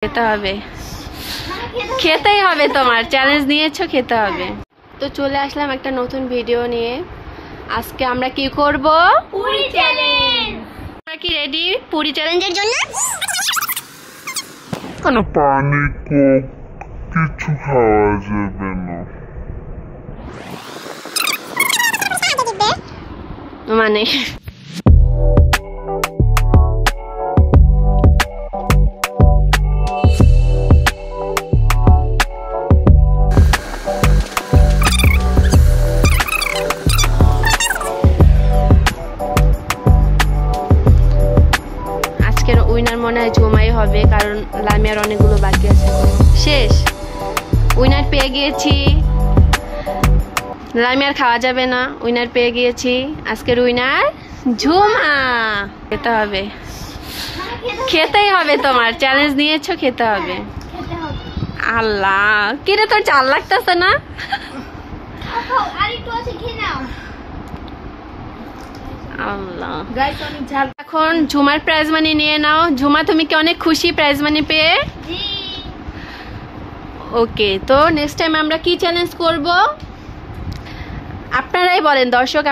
খেতে হবে, খেতেই হবে, তোমার চ্যালেঞ্জ নিয়েছো, খেতে হবে। তো চলে আসলাম একটা নতুন ভিডিও নিয়ে। আজকে আমরা কি করব? পুরি চ্যালেঞ্জ। তোমরা কি রেডি পুরি চ্যালেঞ্জের জন্য? কেন পানি কোক কিছু খাওয়া যাবে না? মানে উইনার মনে হয় ঝুমাই হবে, কারণ লামিয়ার অনেকগুলো বাকি আছে। শেষ, উইনার পেয়ে গিয়েছি। লামিয়ার খাওয়া যাবে না, উইনার পেয়ে গিয়েছি। আজকের উইনার ঝুমা। খেতে হবে, খেতেই হবে, তোমার চ্যালেঞ্জ নিয়েছো, খেতে হবে। আল্লাহ, কিরে তোর চাল লাগতেছে না? এখন ঝুমার প্রাইজ মানি নিয়ে নাও। ঝুমা, তুমি কি অনেক খুশি প্রাইজ মানি পেয়ে? ওকে, তো নেক্সট টাইম আমরা কি চ্যালেঞ্জ করব আপনারাই বলেন দর্শক।